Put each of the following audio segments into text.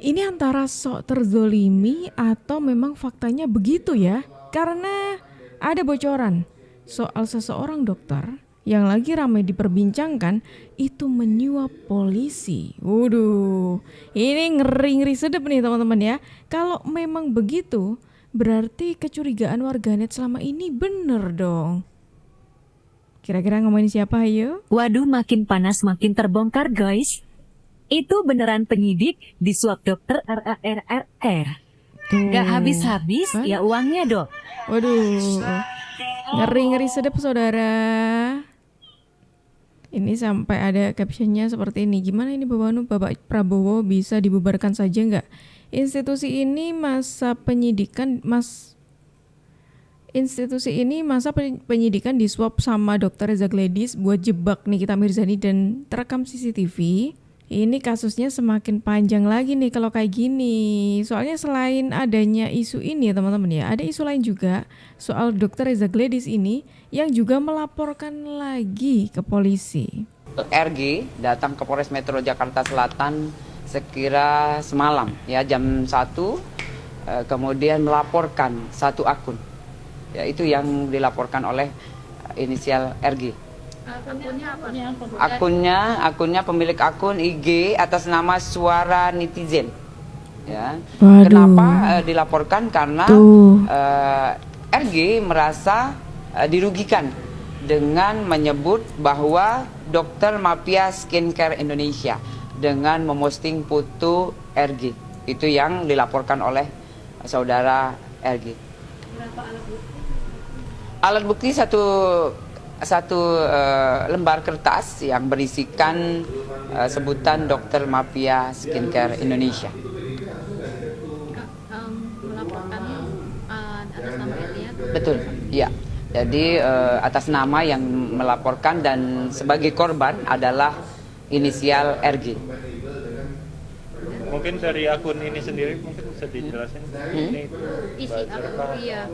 Ini antara sok terzolimi atau memang faktanya begitu ya? Karena ada bocoran soal seseorang dokter yang lagi ramai diperbincangkan itu menyuap polisi. Waduh, ini ngeri-ngeri sedep nih teman-teman ya. Kalau memang begitu, berarti kecurigaan warganet selama ini bener dong. Kira-kira ngomongin siapa ayo? Waduh, makin panas makin terbongkar, guys. Itu beneran penyidik disuap dokter RARRR. Gak Tuh, habis-habis kan? ya uangnya, Dok. Waduh, ngeri-ngeri sedep saudara. Ini sampai ada captionnya seperti ini. Gimana ini Bapak Prabowo bisa dibubarkan saja nggak? Institusi ini masa penyidikan Institusi ini masa penyidikan disuap sama Dokter Reza Gladys buat jebak Nikita Mirzani dan terekam CCTV. Ini kasusnya semakin panjang lagi nih kalau kayak gini. Soalnya selain adanya isu ini ya teman-teman ya, ada isu lain juga soal Dokter Reza Gladys ini yang juga melaporkan lagi ke polisi. RG datang ke Polres Metro Jakarta Selatan sekira semalam ya jam 1, kemudian melaporkan satu akun. Ya, itu yang dilaporkan oleh inisial RG. Akunnya pemilik akun IG atas nama Suara Netizen. Ya. Waduh. Kenapa dilaporkan? Karena RG merasa dirugikan dengan menyebut bahwa dokter mafia skincare Indonesia dengan memosting foto RG. Itu yang dilaporkan oleh saudara RG. Berapa alat bukti? Alat bukti satu lembar kertas yang berisikan sebutan dokter mafia skincare Indonesia. Melaporkannya atas nama RG ya? Betul, ya. Jadi atas nama yang melaporkan dan sebagai korban adalah inisial RG. Mungkin dari akun ini sendiri mungkin bisa dijelasin ini isi apa? Iya.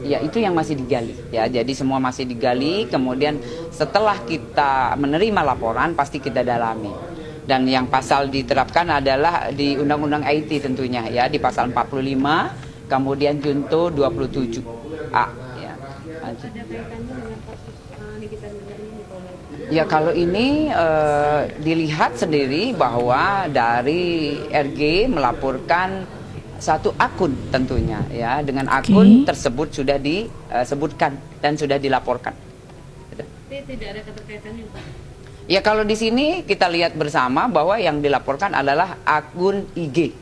Ya, itu yang masih digali ya. Jadi semua masih digali, kemudian setelah kita menerima laporan pasti kita dalami. Dan yang pasal diterapkan adalah di Undang-Undang IT tentunya ya, di pasal 45, kemudian junto 27A ya. Ada kaitannya dengan kasus Nikita Mirzani di Polda? Ya kalau ini dilihat sendiri bahwa dari RG melaporkan satu akun tentunya ya, dengan akun tersebut sudah disebutkan dan sudah dilaporkan. Tidak ada keterkaitannya Pak? Ya kalau di sini kita lihat bersama bahwa yang dilaporkan adalah akun IG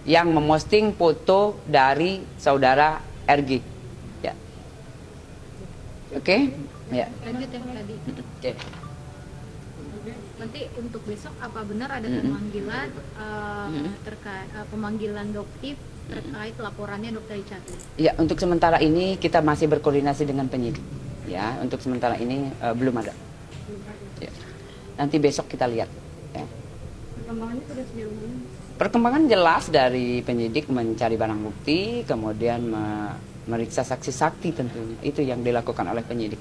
yang memosting foto dari saudara RG. Ya. Oke? Ya. Lanjut yang tadi. Oke. Nanti untuk besok apa benar ada pemanggilan terkait pemanggilan doktif terkait laporannya Dokter Richard? Ya, untuk sementara ini kita masih berkoordinasi dengan penyidik. Ya, untuk sementara ini belum ada. Ya. Nanti besok kita lihat. Ya. Perkembangannya sudah sejauh mana? Perkembangan jelas dari penyidik mencari barang bukti, kemudian meriksa saksi-saksi tentunya. Itu yang dilakukan oleh penyidik.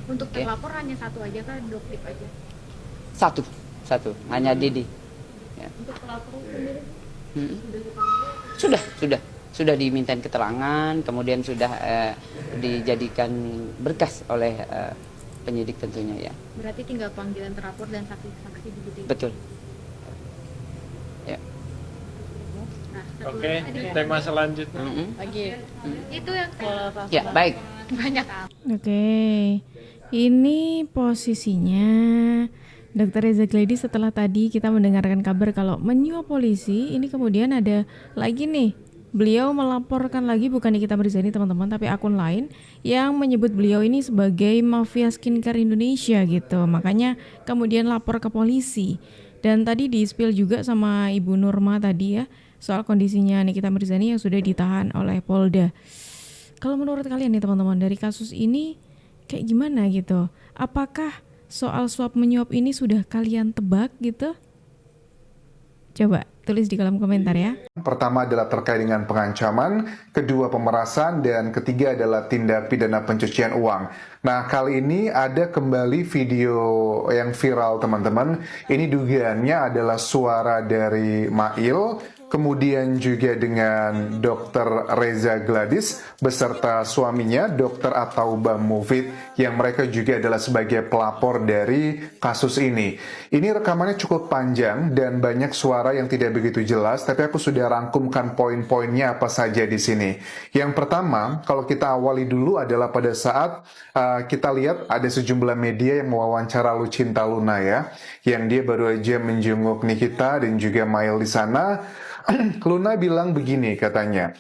Untuk terlapor hanya satu aja kan, doktif aja? Satu, hanya Didi. Ya. Untuk pelapor sendiri sudah Sudah dipanggil? sudah dimintain keterangan, kemudian sudah dijadikan berkas oleh penyidik tentunya ya. Berarti tinggal panggilan terlapor dan saksi-saksi begitu? Betul. Ya. Nah, Oke, tema selanjutnya. lagi itu yang Ya, baik. banyak Oke, ini posisinya Dr. Reza Gladys setelah tadi kita mendengarkan kabar kalau menyuap polisi, ini kemudian ada lagi nih, beliau melaporkan lagi bukan Nikita Mirzani teman-teman, tapi akun lain yang menyebut beliau ini sebagai mafia skincare Indonesia gitu, makanya kemudian lapor ke polisi. Dan tadi di-spill juga sama Ibu Nurma tadi ya, soal kondisinya Nikita Mirzani yang sudah ditahan oleh Polda. Kalau menurut kalian nih teman-teman, dari kasus ini kayak gimana gitu? Apakah soal suap menyuap ini sudah kalian tebak gitu? Coba tulis di kolom komentar ya. Pertama adalah terkait dengan pengancaman, kedua pemerasan, dan ketiga adalah tindak pidana pencucian uang. Nah, kali ini ada kembali video yang viral teman-teman. Ini dugaannya adalah suara dari Mail, kemudian juga dengan Dr. Reza Gladys beserta suaminya Dr. Atauba Mufid yang mereka juga adalah sebagai pelapor dari kasus ini. Ini rekamannya cukup panjang dan banyak suara yang tidak begitu jelas, tapi aku sudah rangkumkan poin-poinnya apa saja di sini. Yang pertama, kalau kita awali dulu adalah pada saat kita lihat ada sejumlah media yang mewawancara Lucinta Luna ya, yang dia baru aja menjenguk Nikita dan juga Mail di sana. Luna bilang begini katanya,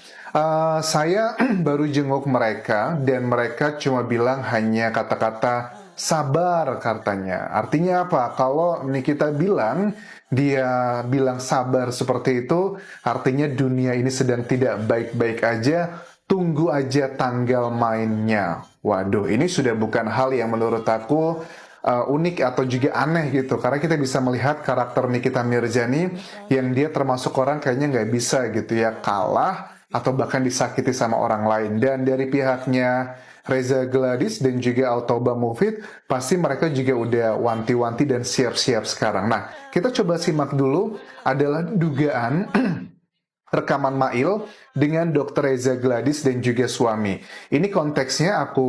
saya baru jenguk mereka dan mereka cuma bilang hanya kata-kata sabar katanya. Artinya apa? Kalau Nikita bilang, dia bilang sabar seperti itu, artinya dunia ini sedang tidak baik-baik aja, tunggu aja tanggal mainnya. Waduh, ini sudah bukan hal yang menurut aku unik atau juga aneh gitu, karena kita bisa melihat karakter Nikita Mirzani yang dia termasuk orang kayaknya nggak bisa gitu ya kalah atau bahkan disakiti sama orang lain. Dan dari pihaknya Reza Gladys dan juga Atauba Mufid pasti mereka juga udah wanti-wanti dan siap-siap sekarang. Nah, kita coba simak dulu adalah dugaan rekaman Mail dengan Dr. Reza Gladys dan juga suami. Ini konteksnya aku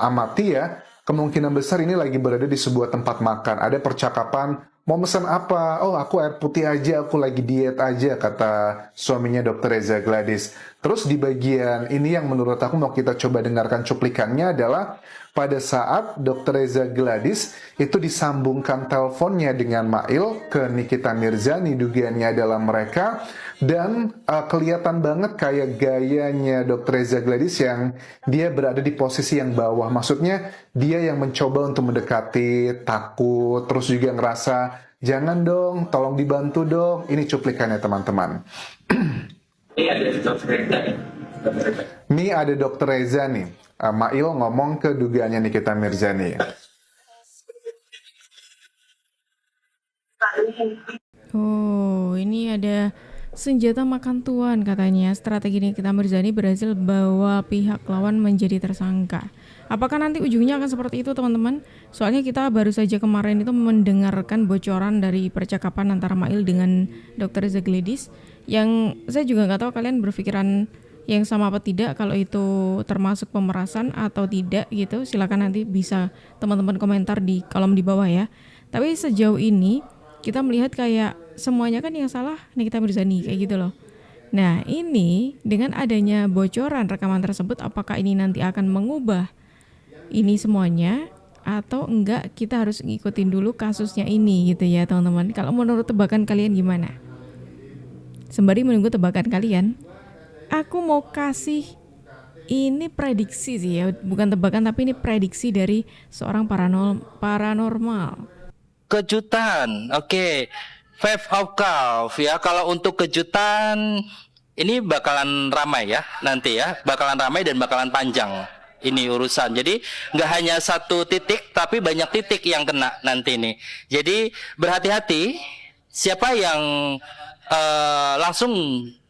amati ya. Kemungkinan besar ini lagi berada di sebuah tempat makan. Ada percakapan, mau pesan apa? Oh, aku air putih aja, aku lagi diet aja, kata suaminya Dr. Reza Gladys. Terus di bagian ini yang menurut aku mau kita coba dengarkan cuplikannya adalah pada saat Dr. Reza Gladys itu disambungkan teleponnya dengan Mail ke Nikita Mirzani, dugaannya adalah mereka. Dan kelihatan banget kayak gayanya Dr. Reza Gladys yang dia berada di posisi yang bawah. Maksudnya dia yang mencoba untuk mendekati, takut, terus juga ngerasa, jangan dong, tolong dibantu dong. Ini cuplikannya teman-teman. Ini ada Dr. Reza nih. Mail ngomong ke dugaannya Nikita Mirzani. Oh, ini ada senjata makan tuan katanya. Strategi Nikita Mirzani berhasil bawa pihak lawan menjadi tersangka. Apakah nanti ujungnya akan seperti itu teman-teman? Soalnya kita baru saja kemarin itu mendengarkan bocoran dari percakapan antara Mail dengan Dr. Reza Gladys, yang saya juga nggak tahu kalian berpikiran yang sama apa tidak, kalau itu termasuk pemerasan atau tidak gitu. Silakan nanti bisa teman-teman komentar di kolom di bawah ya. Tapi sejauh ini kita melihat kayak semuanya kan yang salah Nikita Mirzani kayak gitu loh. Nah, ini dengan adanya bocoran rekaman tersebut, apakah ini nanti akan mengubah ini semuanya atau enggak? Kita harus ngikutin dulu kasusnya ini gitu ya teman-teman. Kalau menurut tebakan kalian gimana? Sembari menunggu tebakan kalian, aku mau kasih ini prediksi sih ya, bukan tebakan tapi ini prediksi dari seorang paranormal. Kejutan, oke. Five of Cups ya. Kalau untuk kejutan ini bakalan ramai ya nanti ya, bakalan ramai dan bakalan panjang ini urusan. Jadi nggak hanya satu titik, tapi banyak titik yang kena nanti ini. Jadi berhati-hati siapa yang langsung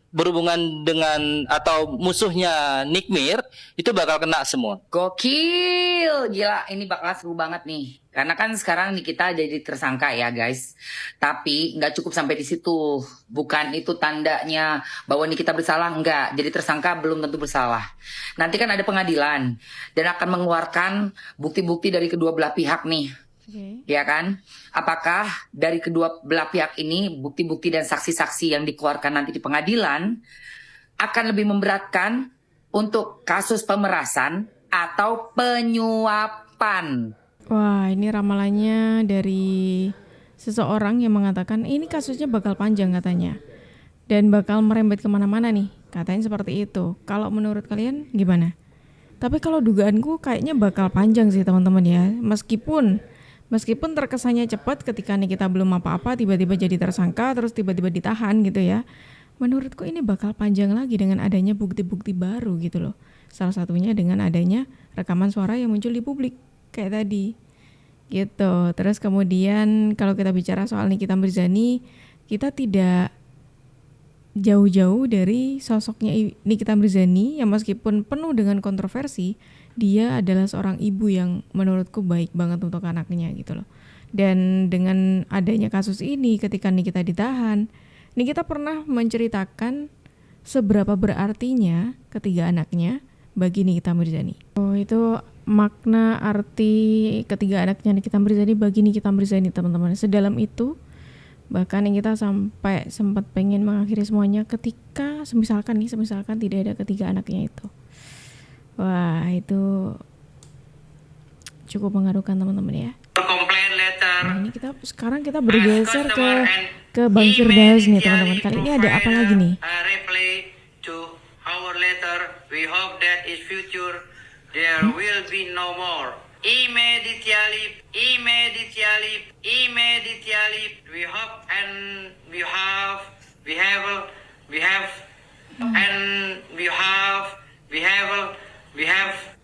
berhubungan dengan atau musuhnya Nikmir itu bakal kena semua. Gokil, gila, ini bakal seru banget nih. Karena kan sekarang nih kita jadi tersangka ya guys. Tapi nggak cukup sampai di situ. Bukan itu tandanya bahwa nih kita bersalah, enggak. Jadi tersangka belum tentu bersalah. Nanti kan ada pengadilan dan akan mengeluarkan bukti-bukti dari kedua belah pihak nih. Ya kan? Apakah dari kedua belah pihak ini bukti-bukti dan saksi-saksi yang dikeluarkan nanti di pengadilan akan lebih memberatkan untuk kasus pemerasan atau penyuapan? Wah, ini ramalannya dari seseorang yang mengatakan ini kasusnya bakal panjang katanya. Dan bakal merembet kemana-mana nih, katanya seperti itu. Kalau menurut kalian gimana? Tapi kalau dugaanku kayaknya bakal panjang sih teman-teman ya. Meskipun terkesannya cepat ketika nih kita belum apa-apa tiba-tiba jadi tersangka terus tiba-tiba ditahan gitu ya. Menurutku ini bakal panjang lagi dengan adanya bukti-bukti baru gitu loh. Salah satunya dengan adanya rekaman suara yang muncul di publik kayak tadi gitu. Terus kemudian kalau kita bicara soal Nikita Mirzani, kita tidak jauh-jauh dari sosoknya Nikita Mirzani yang meskipun penuh dengan kontroversi, dia adalah seorang ibu yang menurutku baik banget untuk anaknya gitu loh. Dan dengan adanya kasus ini ketika Nikita ditahan, Nikita pernah menceritakan seberapa berartinya ketiga anaknya bagi Nikita Mirzani. Oh, itu makna arti ketiga anaknya Nikita Mirzani bagi Nikita Mirzani, teman-teman. Sedalam itu. Bahkan yang kita sampai sempat pengen mengakhiri semuanya ketika semisalkan tidak ada ketiga anaknya itu. Wah, itu cukup mengharukan, teman-teman ya. Nah, ini sekarang kita bergeser ke Bang Firdaus nih, teman-teman. Kali ini ada apa lagi nih? Reply to our letter. We hope that in future there will be no more. Immediately. We hope and we have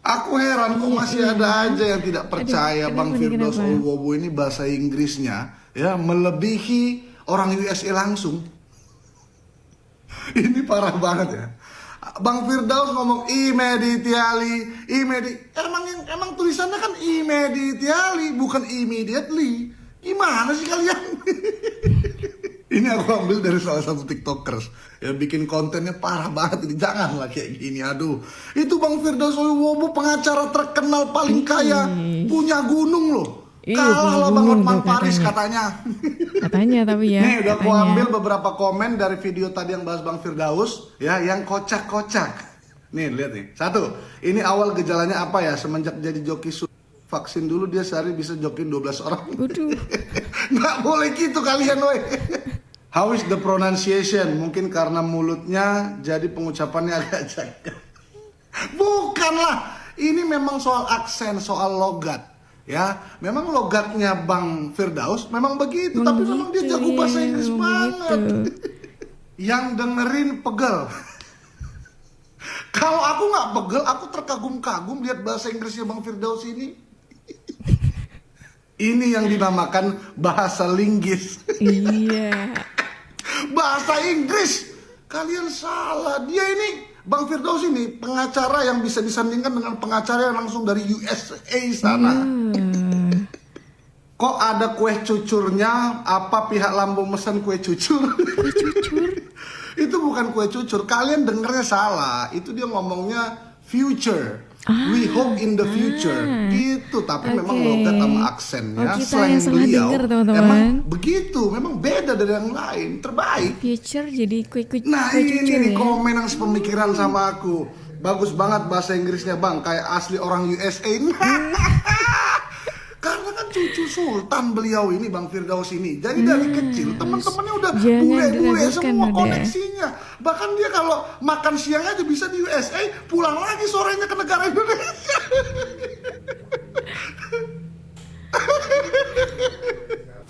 Aku heran kok masih ada aja yang tidak percaya Bang Firdaus Wibowo ini bahasa Inggrisnya ya melebihi orang USA langsung. Ini parah banget ya. Bang Firdaus ngomong immediately. Emang tulisannya kan immediately bukan immediately. Gimana sih kalian? Ini aku ambil dari salah satu TikTokers ya, bikin kontennya parah banget ini. Janganlah kayak gini, aduh. Itu Bang Firdaus Wibowo pengacara terkenal paling kaya, punya gunung loh. Kalah lah Bang Hotman Paris katanya. Katanya tapi ya. Nih udah aku ambil beberapa komen dari video tadi yang bahas Bang Firdaus ya, yang kocak-kocak. Nih lihat nih. Satu, ini awal gejalanya apa ya? Semenjak jadi joki vaksin dulu dia sehari bisa jokin 12 orang. Nggak boleh gitu kalian woi. How is the pronunciation? Mungkin karena mulutnya jadi pengucapannya agak jaga. Bukanlah. Ini memang soal aksen, soal logat. Ya, memang logatnya Bang Firdaus memang begitu, tapi memang dia jago bahasa Inggris banget. Yang dengerin pegel. Kalau aku nggak pegel, aku terkagum-kagum lihat bahasa Inggrisnya Bang Firdaus ini. Ini yang dinamakan bahasa linggis. Iya. Bahasa Inggris. Kalian salah. Dia ini Bang Firdaus ini pengacara yang bisa disandingkan dengan pengacara yang langsung dari USA sana. Kok ada kue cucurnya? Apa pihak Lambung mesen kue cucur? Kue cucur? Itu bukan kue cucur. Kalian dengernya salah. Itu dia ngomongnya future. We hope in the future. Gitu. Tapi memang logat sama aksennya, slang beliau emang begitu. Memang beda dari yang lain. Terbaik. Future jadi kue cucur. Nah ini nih komen yang sepemikiran sama aku. Bagus banget bahasa Inggrisnya Bang. Kayak asli orang USA. Karena kan cucu sultan beliau ini Bang Firdaus ini. Jadi dari kecil teman-temannya udah bule-bule semua koneksinya. Bahkan dia kalau makan siang aja bisa di USA, pulang lagi sorenya ke negara Indonesia.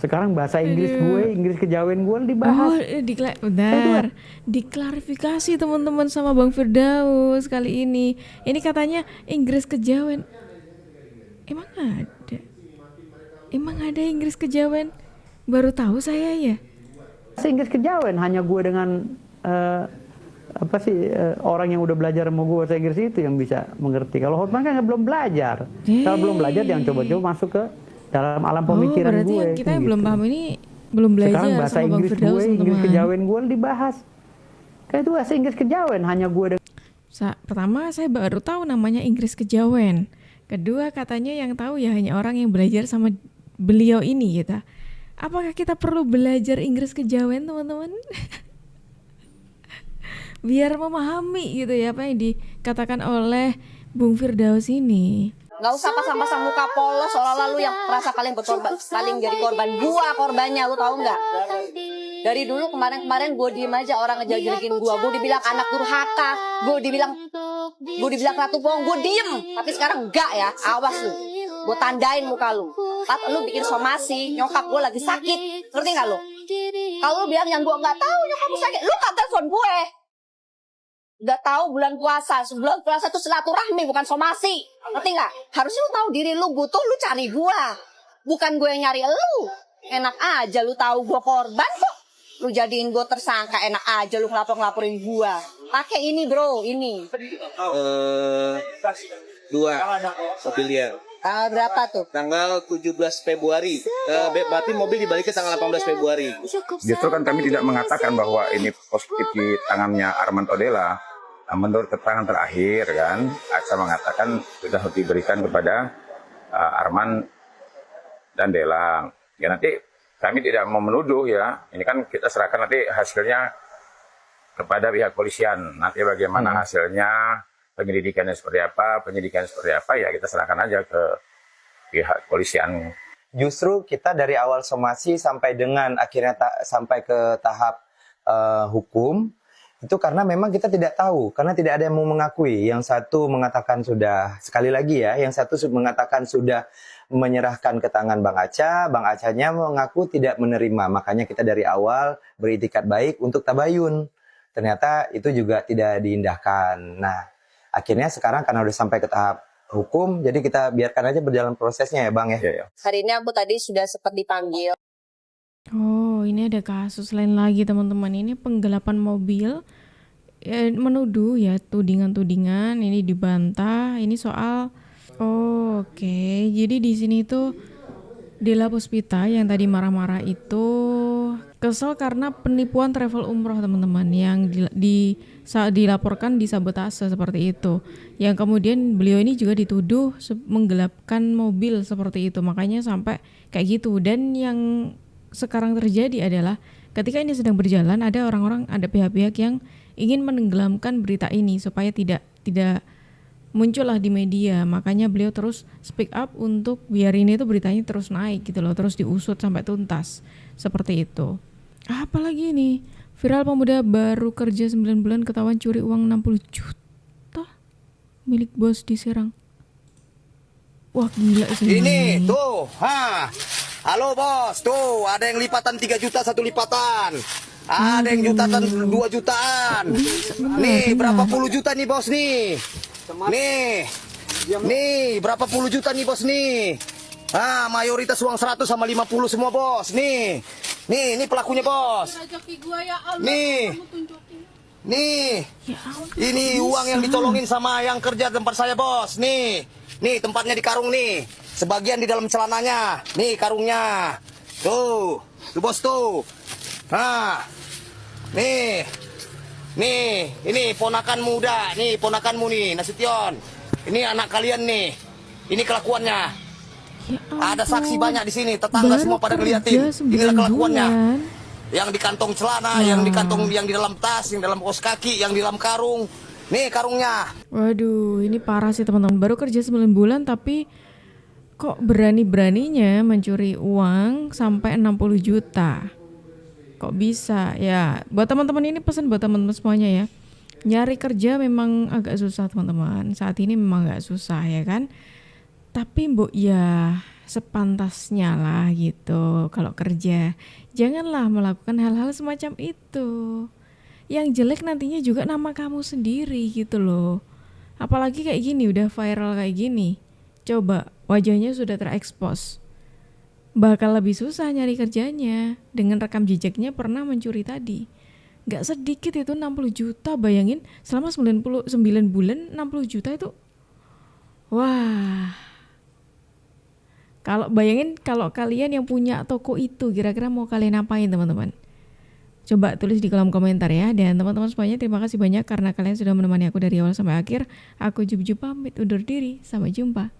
Sekarang bahasa Inggris gue, Inggris kejawen gue dibahas. Bentar. Diklarifikasi teman-teman sama Bang Firdaus kali ini. Ini katanya Inggris kejawen. Emang ada Inggris kejawen? Baru tahu saya ya. Inggris kejawen hanya gue dengan orang yang udah belajar sama gue bahasa Inggris itu yang bisa mengerti. Kalau Hotman kan belum belajar. Kalau belum belajar jangan coba-coba masuk ke dalam alam pemikiran berarti gue. Berarti kita yang belum paham ini belum belajar. Sekarang bahasa sama Inggris Bang Firdaus, gue, Inggris kejawen gue dibahas. Kayak itu bahasa Inggris kejawen hanya gue. Pertama saya baru tahu namanya Inggris kejawen. Kedua katanya yang tahu ya hanya orang yang belajar sama beliau ini gitu. Apakah kita perlu belajar Inggris kejawen teman-teman? Biar memahami gitu ya apa yang dikatakan oleh Bung Firdaus ini. Gak usah pasang-pasang muka polos seolah-olah lu yang merasa paling jadi korban. Gua korbannya, lu tahu nggak? Dari dulu kemarin gue diem aja, orang ngejelekin gue dibilang anak durhaka, gue dibilang ratu bohong, gue diem. Tapi sekarang enggak ya, awas lu. Gue tandain muka lu. Lu bikin somasi, nyokap gue lagi sakit, ngerti nggak lu? Kalau lu bilang yang gue nggak tahu nyokap lu sakit, lu nggak telepon gue. Udah tahu bulan puasa itu silaturahmi bukan somasi, ngerti nggak? Harusnya lu tahu diri lu butuh, lu cari gue, bukan gue yang nyari lu. Enak aja lu tahu gue korban kok. Lu jadiin gue tersangka, enak aja lu ngelaporin gua. Pakai ini bro, ini. 2 mobilnya. Tanggal berapa tuh? Tanggal 17 Februari. Berarti mobil dibalik ke tanggal 18 Februari. Justru kan kami tidak mengatakan bahwa ini positif di tangannya Arman Odela. Nah, menurut keterangan terakhir kan, saya mengatakan sudah diberikan kepada Arman dan Delang. Ya nanti kami tidak mau menuduh ya. Ini kan kita serahkan nanti hasilnya kepada pihak polisian. Nanti bagaimana hasilnya, penyelidikannya seperti apa, ya kita serahkan aja ke pihak polisian. Justru kita dari awal somasi sampai dengan akhirnya sampai ke tahap hukum, itu karena memang kita tidak tahu, karena tidak ada yang mau mengakui. Yang satu mengatakan sudah, sekali lagi ya, yang satu mengatakan sudah menyerahkan ke tangan Bang Aca, Bang Acanya mengaku tidak menerima. Makanya kita dari awal beritikat baik untuk tabayun. Ternyata itu juga tidak diindahkan. Nah, akhirnya sekarang karena udah sampai ke tahap hukum, jadi kita biarkan aja berjalan prosesnya ya Bang ya. Hari ini aku tadi sudah sempat dipanggil. Oh, ini ada kasus lain lagi teman-teman. Ini penggelapan mobil, menuduh ya, tudingan-tudingan. Ini dibantah. Ini soal oke. Jadi di sini tuh Della Puspita yang tadi marah-marah itu kesel karena penipuan travel umroh teman-teman yang dilaporkan disabotase seperti itu. Yang kemudian beliau ini juga dituduh menggelapkan mobil seperti itu. Makanya sampai kayak gitu. Dan yang sekarang terjadi adalah ketika ini sedang berjalan, ada orang-orang, ada pihak-pihak yang ingin menenggelamkan berita ini supaya tidak muncullah di media. Makanya beliau terus speak up untuk biar ini tuh beritanya terus naik gitu loh, terus diusut sampai tuntas seperti itu. Apalagi nih, viral pemuda baru kerja 9 bulan ketahuan curi uang 60 juta milik bos di Serang. Wah gila sih. Ini tuh, halo bos, tuh ada yang lipatan 3 juta satu lipatan. Ada yang jutaan 2 jutaan. Nih berapa puluh juta nih bos nih. Nih berapa puluh juta nih bos nih. Mayoritas uang 100 sama 50 semua bos. Nih ini pelakunya bos. Nih. Ini uang yang ditolongin sama yang kerja tempat saya bos. Nih tempatnya di karung nih. Sebagian di dalam celananya. Nih karungnya. Tuh bos tuh. Nih, ini ponakan muda. Nih ponakanmu nih, Nasution. Ini anak kalian nih. Ini kelakuannya. Ada saksi banyak di sini. Tetangga semua pada ngeliatin. Inilah kelakuannya. Yang di kantong celana, yang di kantong, yang di dalam tas, yang dalam kaos kaki, yang di dalam karung. Nih karungnya. Waduh, ini parah sih teman-teman. Baru kerja 9 bulan tapi kok berani-beraninya mencuri uang sampai 60 juta. Kok bisa? Ya, buat teman-teman ini pesan buat teman-teman semuanya ya. Nyari kerja memang agak susah teman-teman. Saat ini memang agak susah ya kan. Tapi ya sepantasnya lah gitu kalau kerja. Janganlah melakukan hal-hal semacam itu. Yang jelek nantinya juga nama kamu sendiri gitu loh. Apalagi kayak gini, udah viral kayak gini. Coba wajahnya sudah terekspos. Bakal lebih susah nyari kerjanya. Dengan rekam jejaknya pernah mencuri tadi. Gak sedikit itu 60 juta. Bayangin selama 9 bulan 60 juta itu. Wah. Bayangin kalau kalian yang punya toko itu, kira-kira mau kalian apain teman-teman? Coba tulis di kolom komentar ya. Dan teman-teman semuanya terima kasih banyak karena kalian sudah menemani aku dari awal sampai akhir. Aku Jup pamit undur diri. Sampai jumpa.